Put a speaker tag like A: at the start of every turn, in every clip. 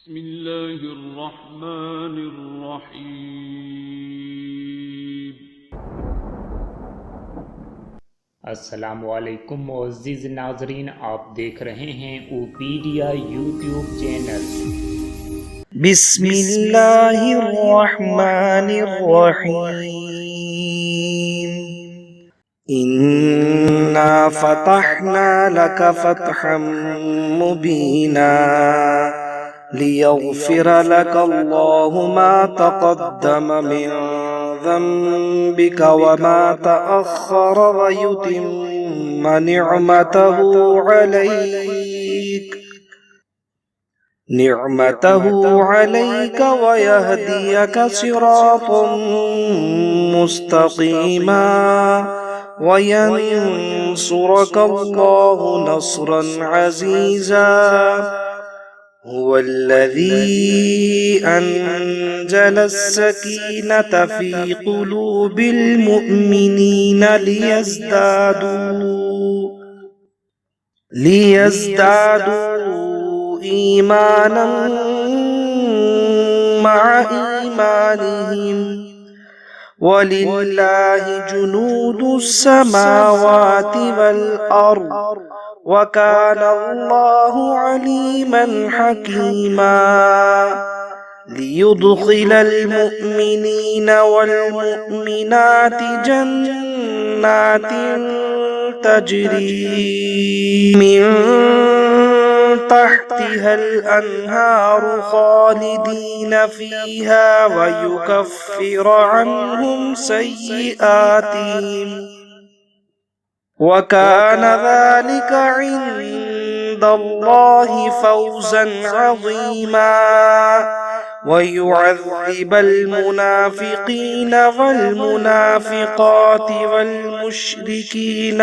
A: بسم الله الرحمن الرحیم.
B: अस्सलामुअलैकुम मुअज़्ज़िज़ नाज़रीन, आप देख रहे हैं ओपीडिया यूट्यूब चैनल।
C: बिस्मिल्लाहिर्रहमानिर्रहीम। इन्ना फ़तहना लक फ़तहम मुबीना लियग़फ़िर लक अल्लाहु मा तक़द्दम मिन ज़ंबिक व मा तअख़्ख़र व युतिम्म निअमतहु عليك ويهديك صراطا مستقيما وينصرك الله نصرا عزيزا. هو الذي أنزل السكينة في قلوب المؤمنين ليزدادوا إيمانا مع إيمانهم ولله جنود السماوات والأرض وكان الله عليما حكيما. ليدخل المؤمنين والمؤمنات جنات تجري من تحتها الأنهار خالدين فيها ويكفر عنهم سيئاتهم وكان ذلك عند الله فوزا عظيما. ويعذب المنافقين والمنافقات والمشركين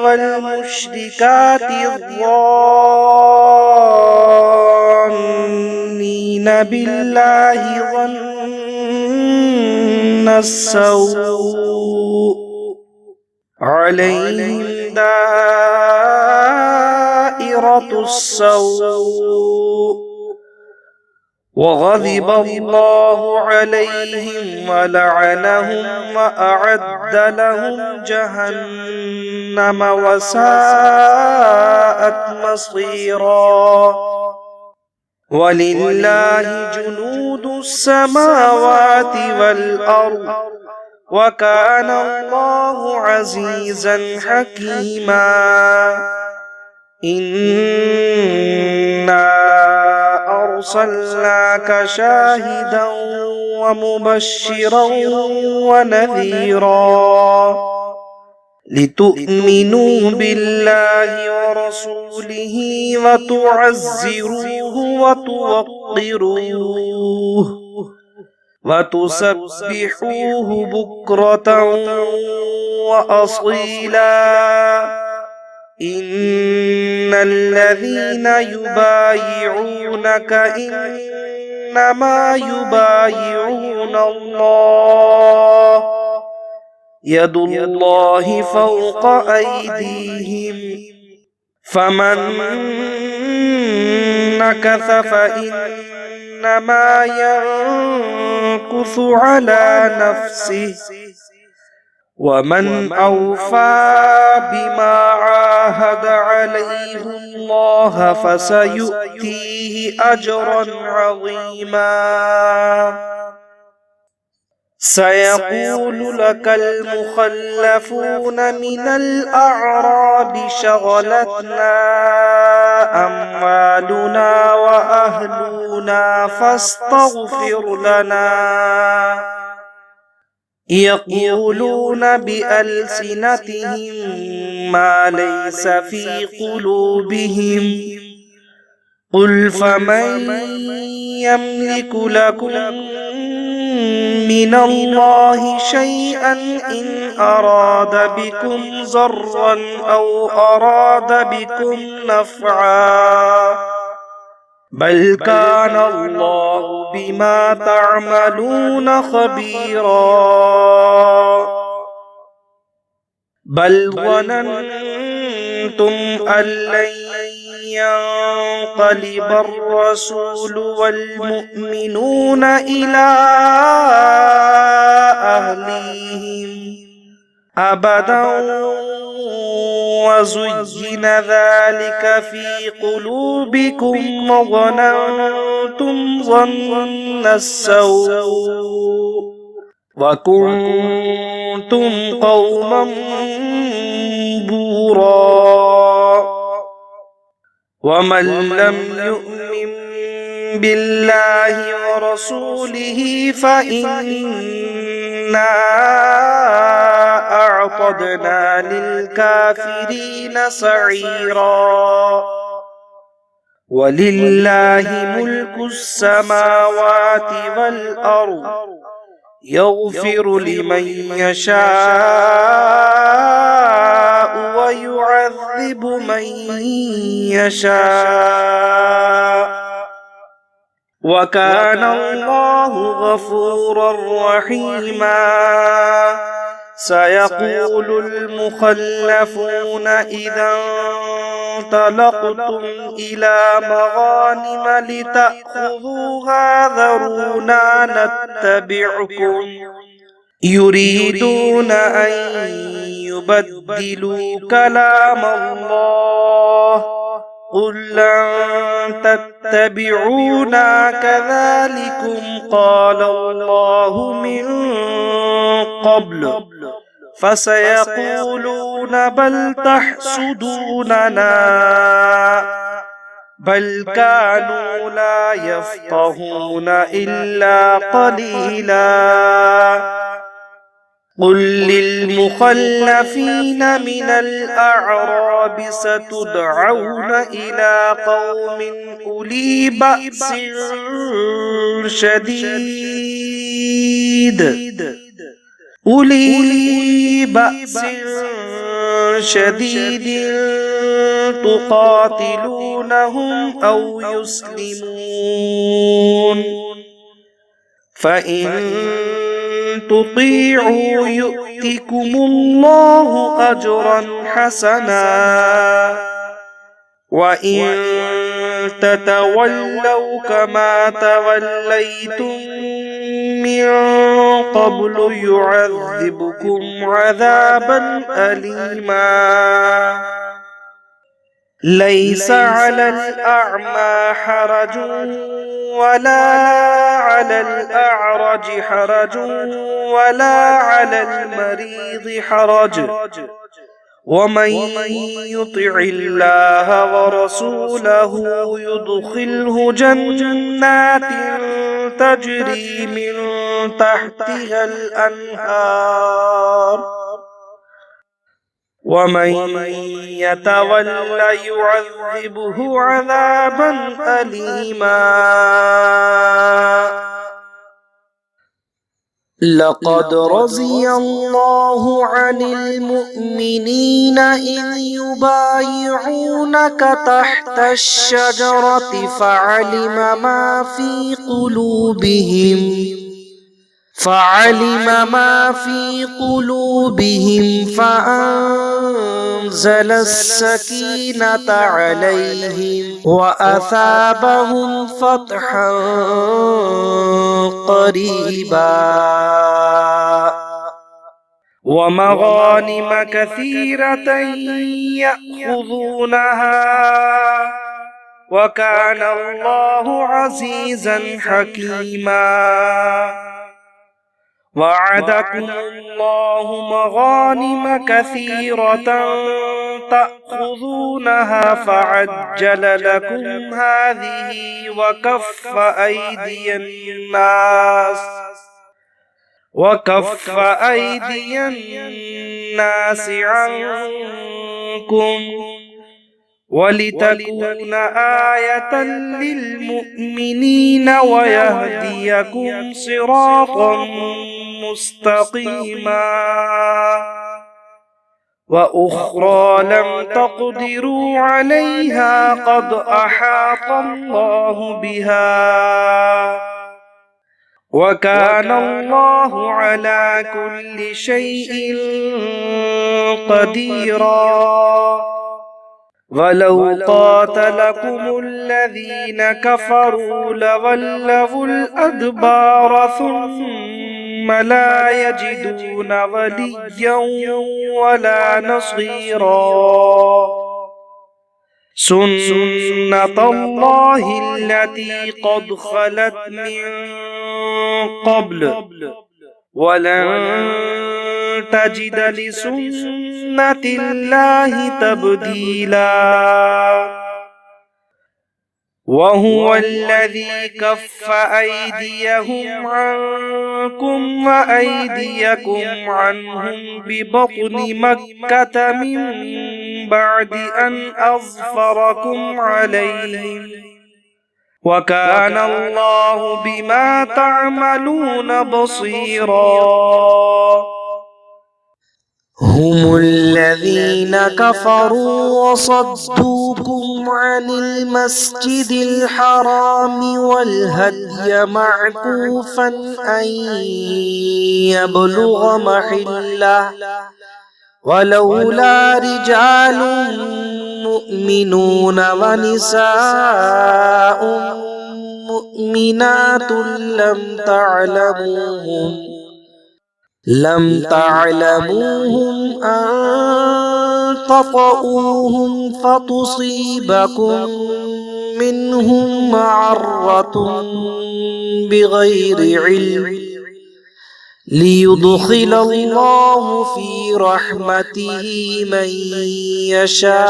C: والمشركات الظانين بالله ظن السوء عليهم دائرة السوء وغضب الله عليهم ولعنهم وأعد لهم جهنم وساءت مصيرا. ولله جنود السماوات والأرض وكان الله عزيزا حكيما. إنا أرسلناك شاهدا ومبشرا ونذيرا لتؤمنوا بالله ورسوله وتعزروه وتوقروه وتسبحوه بكرة وأصيلا. إن الذين يبايعونك إنما يبايعون الله يد الله فوق أيديهم فمن نكث فإنما ينكث على نفسه ومن أوفى بما عاهد عليه الله فسيؤتيه أجرا عظيما. سيقول لك المخلفون من الأعراب شغلتنا أموالنا وأهلنا فاستغفر لنا. يقولون بألسنتهم ما ليس في قلوبهم قل فمن يملك لكم من الله شيئا إن أراد بكم ضرا أو أراد بكم نفعا بل كان الله بما تعملون خبيرا. بل ظننتم أن لن ينقلب الرسول والمؤمنون إلى أهليهم أبدا وزين ذلك في قلوبكم وظننتم ظن السوء وكنتم قوما بورا ومن لم يؤمن بالله ورسوله فإنا أعتدنا للكافرين سعيرا ولله ملك السماوات والأرض يغفر لمن يشاء ويعذب من يشاء وكان الله غفورا رحيما سيقول المخلفون إذا انطلقتم إلى مغانم لتأخذوها ذرونا نتبعكم يريدون أن يبدلوا كلام الله قل لن تتبعونا كذلكم قال الله من قبل فسيقولون بل تحسدوننا بل كانوا لا يفقهون إلا قليلا قل للمخلفين من الأعراب ستدعون إلى قوم أولي بأس شديد تقاتلونهم أو يسلمون فإن تطيعوا يؤتكم الله أجرا حسنا وإن تتولوا كما توليتم من قبل يعذبكم عذابا أليما ليس على الأعمى حرج ولا على الأعرج حرج ولا على المريض حرج ومن يطع الله ورسوله يدخله جنات تجري من تحتها الأنهار ومن يتولى يعذبه عذابا أليما لقد رضي الله عن المؤمنين إذ يبايعونك تحت الشجرة فعلم ما في قلوبهم فأنزل السكينة عليهم وأثابهم فتحا قريبا ومغانم كثيرة يأخذونها وكان الله عزيزا حكيما وعدكم الله مغانم كثيرة تأخذونها فعجل لكم هذه وكف أيدي الناس عنكم ولتكون آية للمؤمنين ويهديكم صراطا مستقيما وأخرى لم تقدروا عليها قد أحاط الله بها वकान अल्लाहु अला कुल्लि शैइन क़दीरा वलौ क़ातलकुमुल्लज़ीन कफ़रू लवल्लवुल अदबार सुम्मा ला यजिदून वलिय्यन वला नसीरा सुन्नतल्लाहि अल्लती क़द ख़लत मिन क़ब्ल वलन तजिद लिसुन्नतिल्लाहि तब्दीला वहुवल्लज़ी कफ़्फ़ ऐदियहुम अन्कुम व ऐदियकुम अन्हुम बिबत्नि मक्कत मिन बअदि अन अज़फ़रकुम अलैहिम वकान अल्लाहु बिमा तअमलून बसीरा हुमुल्लज़ीन कफ़रू वसद्दूकुम अनिल मस्जिदिल हरामि वल हद्य मअकूफ़न अन यबलुग़ महिल्लह वलौला रिजालुन मुअ्मिनून व निसाउन मुअ्मिनातुन लम तअलमूहुम अन तطؤوهم फतुसीबकुम मिनहुम मअर्रतुन बिगैरि इल्म लियुदखिल अल्लाहु फी रहमतिही मन यशा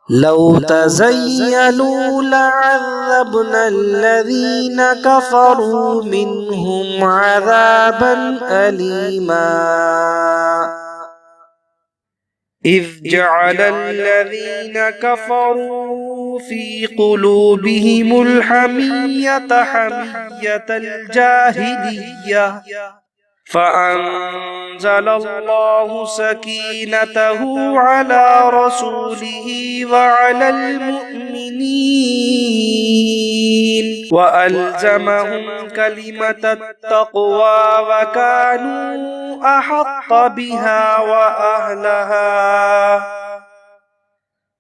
C: लौ तज़य्यलू लअज़्ज़बना अल्लज़ीन कफ़रू मिनहुम अज़ाबन अलीमा इज़ जअल अल्लज़ीन कफ़रू फ़ी क़ुलूबिहिमुल हमिय्यत हमिय्यतल जाहिलिय्यह फ़अंज़ल अल्लाहु सकीनतहु अला रसूलिही वअलल मुअ्मिनीन वअल्ज़महुम कलिमतत तक़वा वकानू अहक़्क़ बिहा वअहलहा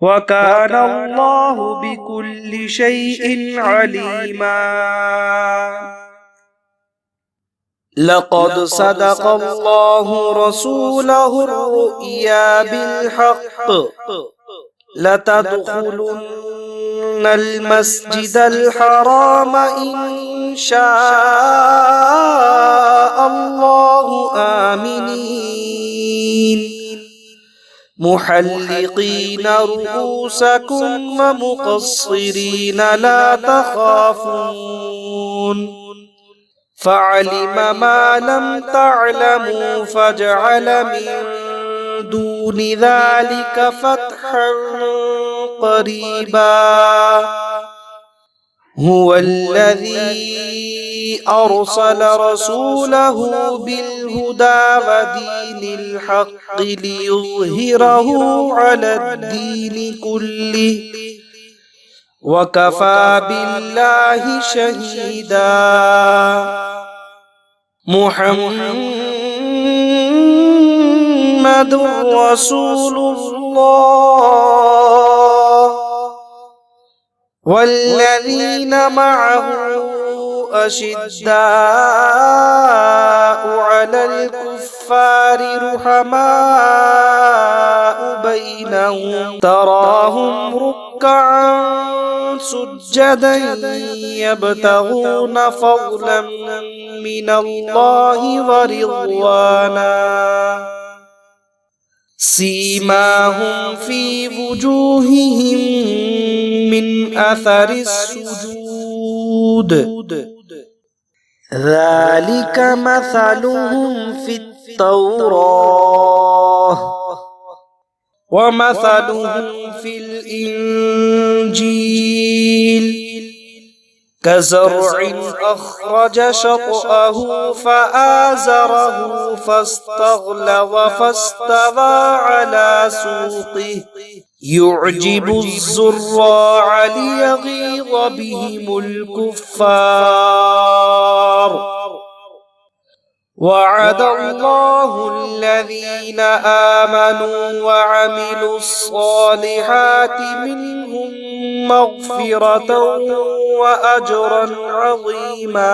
C: वकान अल्लाहु बिकुल्लि शैइन अलीमा लक़द सदक़ अल्लाहु रसूलहु अर्रुया बिलहक़्क़ लतदख़ुलुन्नल मस्जिदल हराम इंशाअल्लाहु आमिनीन मुहल्लिक़ीन रुऊसकुम व मुक़स्सिरीन ला तख़ाफ़ून फ़अलिम मा लम तअलमू फ़जअल मिन दूनि ज़ालिक फ़तहन क़रीबा हुवल्लज़ी अरसल रसूलहु बिलहुदा व दीनिल हक़्क़ि लियुज़हिरहु अलद्दीनि कुल्लिहि वकफ़ा बिल्लाहि शहीदा मुहम्मदुर रसूलुल्लाह वल्लज़ीन मअहु अशिद्दाउ अलल कुफ़्फ़ारि रुहमाउ बैनहुम तराहुम रुक्कअन सुज्जदन यब्तगून फ़ज़लन मिनल्लाहि व रिज़वाना सीमाहुम फ़ी वुजूहिहिम मिन अथरिस सुजूद ज़ालिक मसलुहुम फ़ित्तौराह व मसलुहुम फ़िल इंजील कज़र्इन अख़रज शतअहु फ़आज़रहु फ़स्तग़लज़ फ़स्तवى अला सूक़िहि युअजिबु ज़ुर्राअ लियगीज़ बिहिमुल कुफ़्फ़ार वअदल्लाहु अल्लज़ीना आमनू वअमिलुस्सालिहाति मिनहुम मग़फ़िरतन व अजरन अज़ीमा।